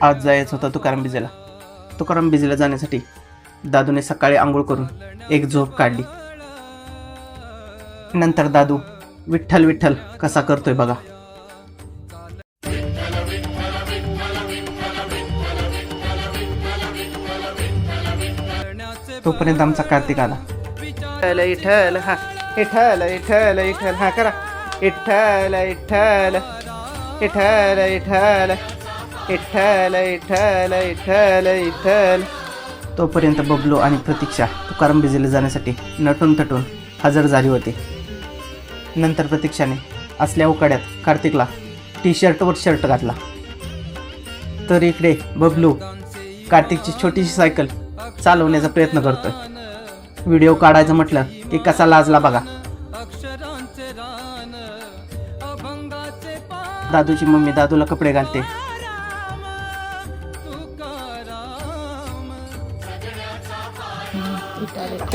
आज जायचं होतं तुकाराम बिजेला. तुकाराम बिजेला जाण्यासाठी दादूने सकाळी आंघोळ करून एक झोप काढली. नंतर दादू विठ्ठल विठ्ठल कसा करतोय बघा. तोपर्यंत आमचा कार्तिक आला. विठ्ठल विठ्ठल हा, विठ्ठल विठ्ठल विठ्ठल हा करा, विठ्ठल विठ्ठल विठ्ठल विठ्ठल विठ्ठल विठ्ठल विठ्ठल विठ्ठल. तोपर्यंत बबलू आणि प्रतीक्षा तुकाराम बिजेला जाण्यासाठी नटून थटून हजर झाली होती. नंतर प्रतीक्षाने असल्या उकाड्यात कार्तिकला टी शर्टवर शर्ट घातला. तर इकडे बबलू कार्तिकची छोटीशी सायकल चालवण्याचा प्रयत्न करतोय. व्हिडिओ काढायचं म्हटलं की कसा लाजला बघा. दादूची मम्मी दादूला कपडे घालते.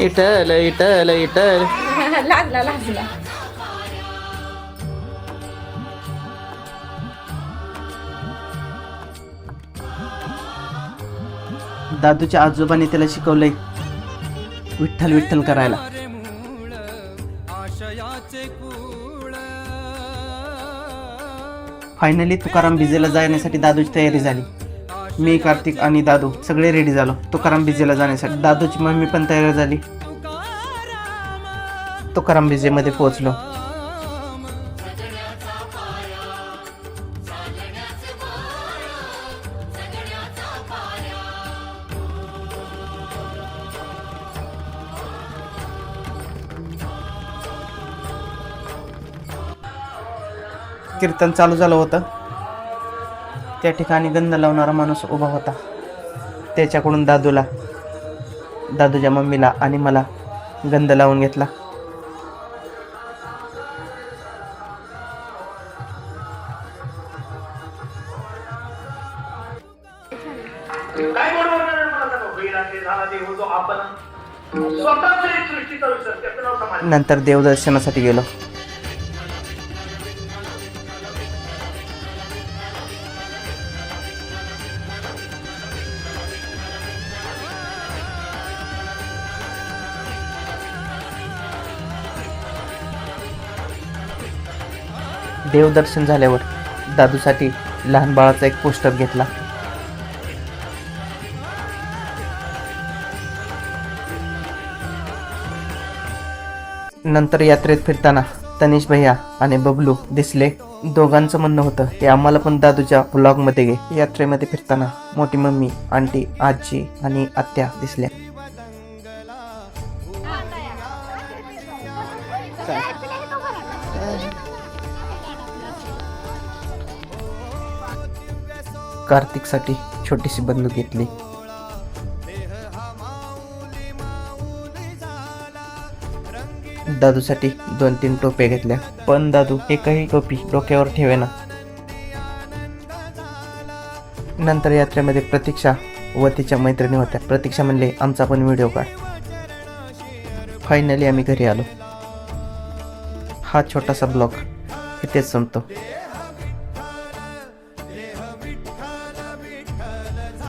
इटल इटल इटल लागला लागला. दादूच्या आजोबांनी त्याला शिकवलंय विठ्ठल विठ्ठल करायला. फायनली तुकाराम बिजेला जाण्यासाठी दादूची तयारी झाली. मी, कार्तिक आणि दादू सगळे रेडी झालो तुकाराम बिजेला जाण्यासाठी. दादूची मम्मी पण तयार झाली. तुकाराम बिजेमध्ये पोहोचलो. कीर्तन चालू झालं होतं. त्या ठिकाणी गंध लावणारा माणूस उभा होता. त्याच्याकडून दादूच्या मम्मीला आणि मला गंध लावून घेतला. नंतर देवदर्शनासाठी गेलो. देवदर्शन झाल्यावर दादूसाठी लहान बाळाचा एक पोस्टर घेतला. नंतर यात्रेत फिरताना तनिष भैया आणि बबलू दिसले. दोघांचं म्हणणं होतं की आम्हाला पण दादूच्या व्लॉगमध्ये घे. यात्रेमध्ये फिरताना मोठी मम्मी, आंटी, आजी आणि आत्या दिसल्या. कार्तिकसाठी छोटीशी बंदूक घेतली. दादूसाठी 2-3 टोप्या घेतल्या, पण दादू एकही टोपी डोक्यावर ठेवेना. नंतर यात्रेमध्ये प्रतीक्षा व तिच्या मैत्रिणी होत्या. प्रतीक्षा म्हणले आमचा पण व्हिडिओ काढ. फायनली आम्ही घरी आलो. हा छोटासा ब्लॉग इथेच संपतो.